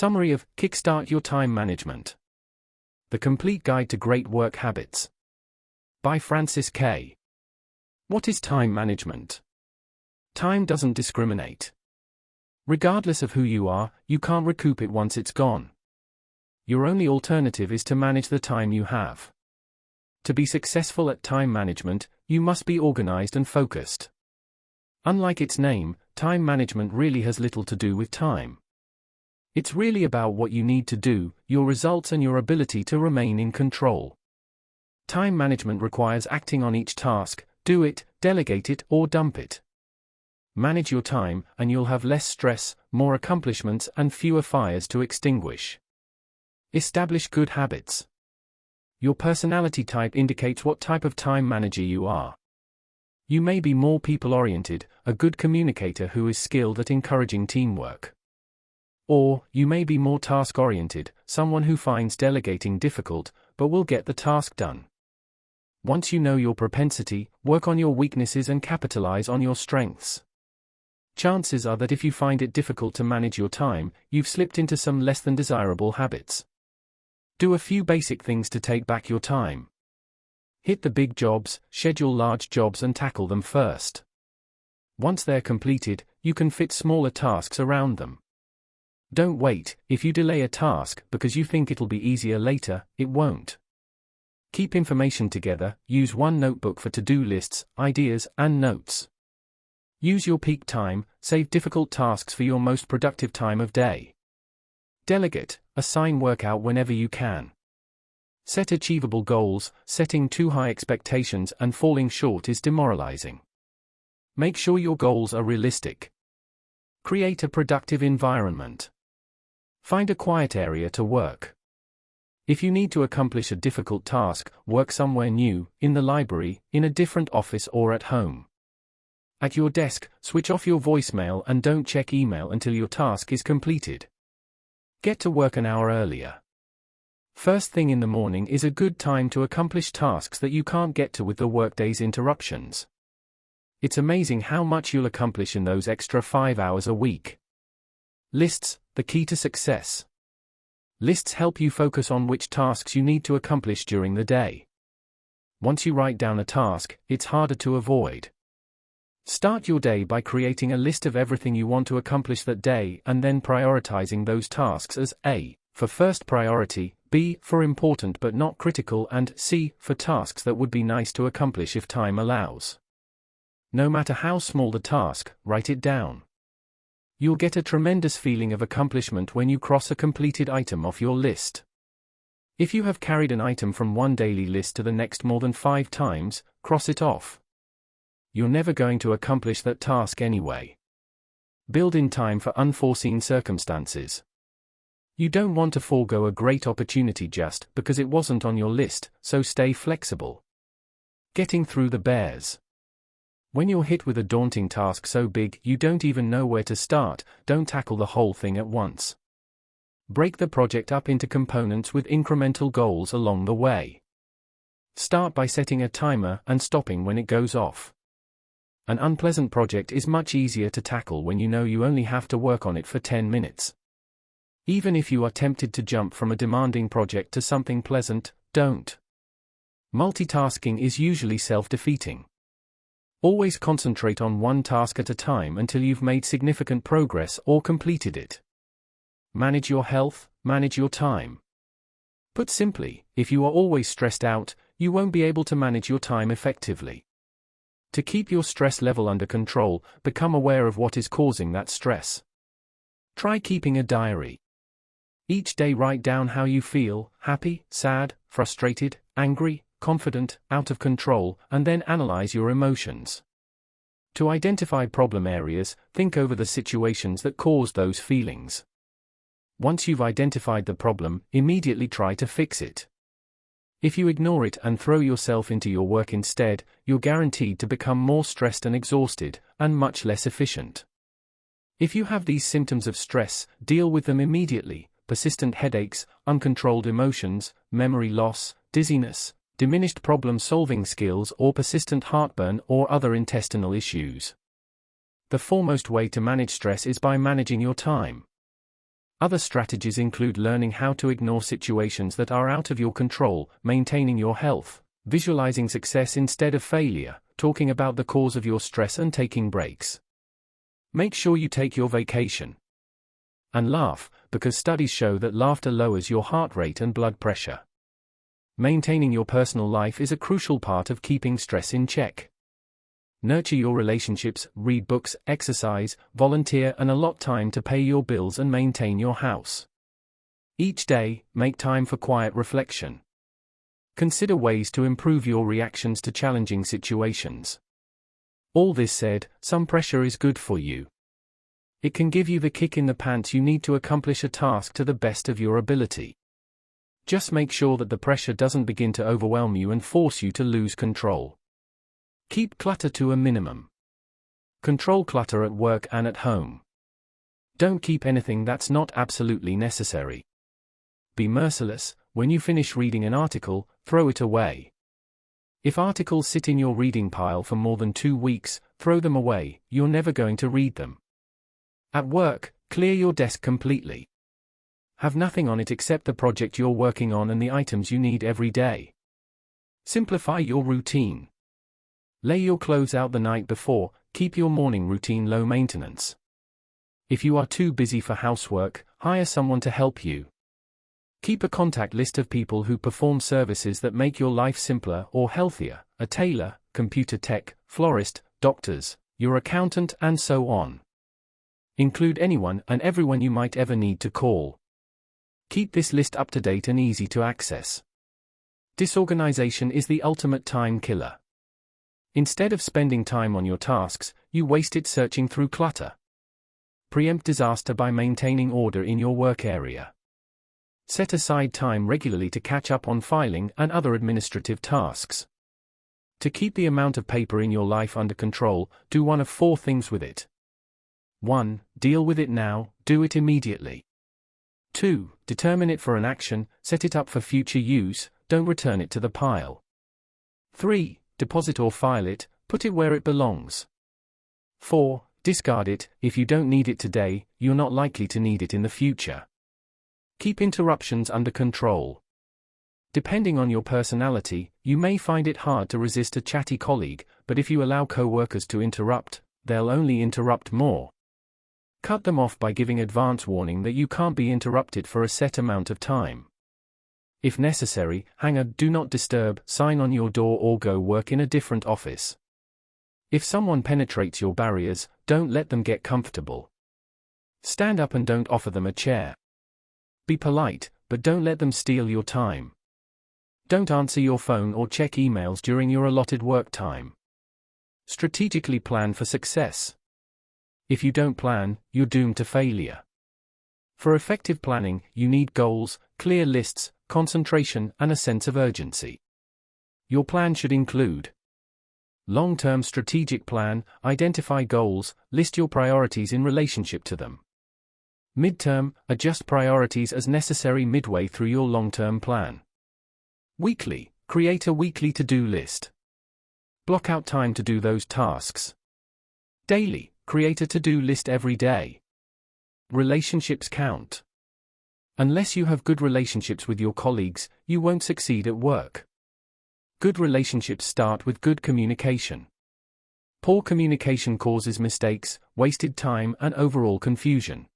Summary of Kickstart Your Time Management. The Complete Guide to Great Work Habits. By Francis K. What is time management? Time doesn't discriminate. Regardless of who you are, you can't recoup it once it's gone. Your only alternative is to manage the time you have. To be successful at time management, you must be organized and focused. Unlike its name, time management really has little to do with time. It's really about what you need to do, your results and your ability to remain in control. Time management requires acting on each task, do it, delegate it, or dump it. Manage your time, and you'll have less stress, more accomplishments, and fewer fires to extinguish. Establish good habits. Your personality type indicates what type of time manager you are. You may be more people-oriented, a good communicator who is skilled at encouraging teamwork. Or, you may be more task-oriented, someone who finds delegating difficult, but will get the task done. Once you know your propensity, work on your weaknesses and capitalize on your strengths. Chances are that if you find it difficult to manage your time, you've slipped into some less than desirable habits. Do a few basic things to take back your time. Hit the big jobs, schedule large jobs and tackle them first. Once they're completed, you can fit smaller tasks around them. Don't wait. If you delay a task because you think it'll be easier later, it won't. Keep information together, use one notebook for to-do lists, ideas, and notes. Use your peak time, save difficult tasks for your most productive time of day. Delegate, assign work out whenever you can. Set achievable goals. Setting too high expectations and falling short is demoralizing. Make sure your goals are realistic. Create a productive environment. Find a quiet area to work. If you need to accomplish a difficult task, work somewhere new, in the library, in a different office or at home. At your desk, switch off your voicemail and don't check email until your task is completed. Get to work an hour earlier. First thing in the morning is a good time to accomplish tasks that you can't get to with the workday's interruptions. It's amazing how much you'll accomplish in those extra 5 hours a week. Lists, the key to success. Lists help you focus on which tasks you need to accomplish during the day. Once you write down a task, it's harder to avoid. Start your day by creating a list of everything you want to accomplish that day and then prioritizing those tasks as A, for first priority, B, for important but not critical, and C, for tasks that would be nice to accomplish if time allows. No matter how small the task, write it down. You'll get a tremendous feeling of accomplishment when you cross a completed item off your list. If you have carried an item from one daily list to the next more than 5 times, cross it off. You're never going to accomplish that task anyway. Build in time for unforeseen circumstances. You don't want to forego a great opportunity just because it wasn't on your list, so stay flexible. Getting through the bears. When you're hit with a daunting task so big you don't even know where to start, don't tackle the whole thing at once. Break the project up into components with incremental goals along the way. Start by setting a timer and stopping when it goes off. An unpleasant project is much easier to tackle when you know you only have to work on it for 10 minutes. Even if you are tempted to jump from a demanding project to something pleasant, don't. Multitasking is usually self-defeating. Always concentrate on one task at a time until you've made significant progress or completed it. Manage your health, manage your time. Put simply, if you are always stressed out, you won't be able to manage your time effectively. To keep your stress level under control, become aware of what is causing that stress. Try keeping a diary. Each day write down how you feel, happy, sad, frustrated, angry, confident, out of control, and then analyze your emotions. To identify problem areas, think over the situations that cause those feelings. Once you've identified the problem, immediately try to fix it. If you ignore it and throw yourself into your work instead, you're guaranteed to become more stressed and exhausted, and much less efficient. If you have these symptoms of stress, deal with them immediately: persistent headaches, uncontrolled emotions, memory loss, dizziness, diminished problem-solving skills, or persistent heartburn or other intestinal issues. The foremost way to manage stress is by managing your time. Other strategies include learning how to ignore situations that are out of your control, maintaining your health, visualizing success instead of failure, talking about the cause of your stress and taking breaks. Make sure you take your vacation. And laugh, because studies show that laughter lowers your heart rate and blood pressure. Maintaining your personal life is a crucial part of keeping stress in check. Nurture your relationships, read books, exercise, volunteer and allot time to pay your bills and maintain your house. Each day, make time for quiet reflection. Consider ways to improve your reactions to challenging situations. All this said, some pressure is good for you. It can give you the kick in the pants you need to accomplish a task to the best of your ability. Just make sure that the pressure doesn't begin to overwhelm you and force you to lose control. Keep clutter to a minimum. Control clutter at work and at home. Don't keep anything that's not absolutely necessary. Be merciless. When you finish reading an article, throw it away. If articles sit in your reading pile for more than 2 weeks, throw them away, you're never going to read them. At work, clear your desk completely. Have nothing on it except the project you're working on and the items you need every day. Simplify your routine. Lay your clothes out the night before, keep your morning routine low maintenance. If you are too busy for housework, hire someone to help you. Keep a contact list of people who perform services that make your life simpler or healthier: a tailor, computer tech, florist, doctors, your accountant, and so on. Include anyone and everyone you might ever need to call. Keep this list up to date and easy to access. Disorganization is the ultimate time killer. Instead of spending time on your tasks, you waste it searching through clutter. Preempt disaster by maintaining order in your work area. Set aside time regularly to catch up on filing and other administrative tasks. To keep the amount of paper in your life under control, do one of 4 things with it. 1. Deal with it now, do it immediately. 2. Determine it for an action, set it up for future use, don't return it to the pile. 3. Deposit or file it, put it where it belongs. 4. Discard it. If you don't need it today, you're not likely to need it in the future. Keep interruptions under control. Depending on your personality, you may find it hard to resist a chatty colleague, but if you allow co-workers to interrupt, they'll only interrupt more. Cut them off by giving advance warning that you can't be interrupted for a set amount of time. If necessary, hang a "Do Not Disturb" sign on your door or go work in a different office. If someone penetrates your barriers, don't let them get comfortable. Stand up and don't offer them a chair. Be polite, but don't let them steal your time. Don't answer your phone or check emails during your allotted work time. Strategically plan for success. If you don't plan, you're doomed to failure. For effective planning, you need goals, clear lists, concentration, and a sense of urgency. Your plan should include: long-term strategic plan, identify goals, list your priorities in relationship to them. Mid-term, adjust priorities as necessary midway through your long-term plan. Weekly, create a weekly to-do list. Block out time to do those tasks. Daily, create a to-do list every day. Relationships count. Unless you have good relationships with your colleagues, you won't succeed at work. Good relationships start with good communication. Poor communication causes mistakes, wasted time, and overall confusion.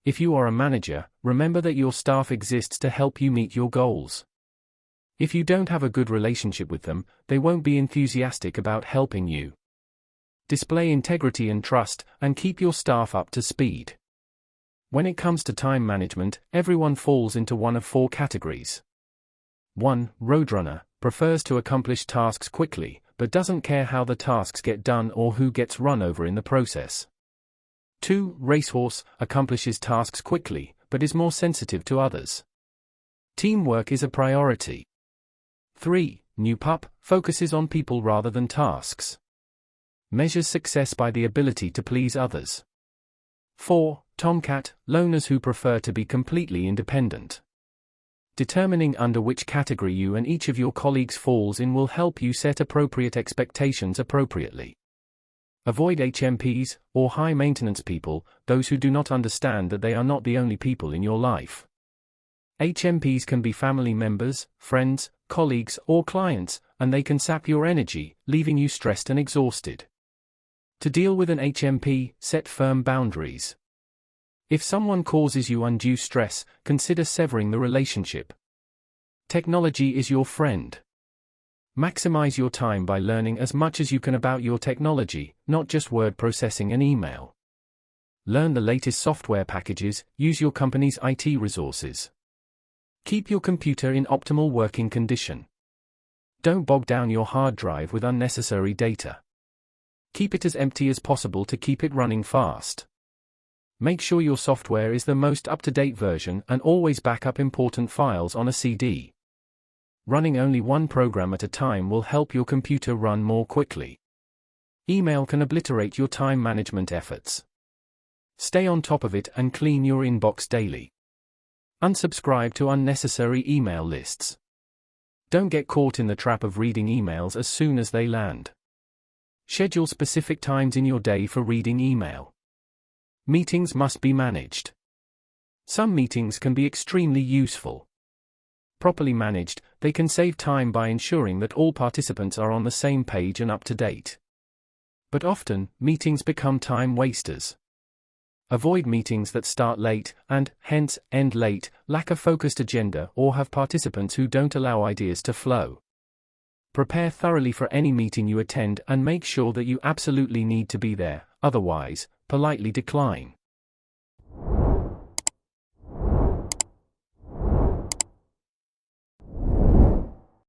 If you are a manager, remember that your staff exists to help you meet your goals. If you don't have a good relationship with them, they won't be enthusiastic about helping you. Display integrity and trust, and keep your staff up to speed. When it comes to time management, everyone falls into one of 4 categories. 1. Roadrunner, prefers to accomplish tasks quickly, but doesn't care how the tasks get done or who gets run over in the process. 2. Racehorse, accomplishes tasks quickly, but is more sensitive to others. Teamwork is a priority. 3. New pup, focuses on people rather than tasks. Measures success by the ability to please others. 4. Tomcat, loners who prefer to be completely independent. Determining under which category you and each of your colleagues falls in will help you set appropriate expectations appropriately. Avoid HMPs, or high-maintenance people, those who do not understand that they are not the only people in your life. HMPs can be family members, friends, colleagues, or clients, and they can sap your energy, leaving you stressed and exhausted. To deal with an HMP, set firm boundaries. If someone causes you undue stress, consider severing the relationship. Technology is your friend. Maximize your time by learning as much as you can about your technology, not just word processing and email. Learn the latest software packages, use your company's IT resources. Keep your computer in optimal working condition. Don't bog down your hard drive with unnecessary data. Keep it as empty as possible to keep it running fast. Make sure your software is the most up-to-date version and always back up important files on a CD. Running only one program at a time will help your computer run more quickly. Email can obliterate your time management efforts. Stay on top of it and clean your inbox daily. Unsubscribe to unnecessary email lists. Don't get caught in the trap of reading emails as soon as they land. Schedule specific times in your day for reading email. Meetings must be managed. Some meetings can be extremely useful. Properly managed, they can save time by ensuring that all participants are on the same page and up to date. But often, meetings become time wasters. Avoid meetings that start late, and, hence, end late, lack a focused agenda, or have participants who don't allow ideas to flow. Prepare thoroughly for any meeting you attend and make sure that you absolutely need to be there, otherwise, politely decline.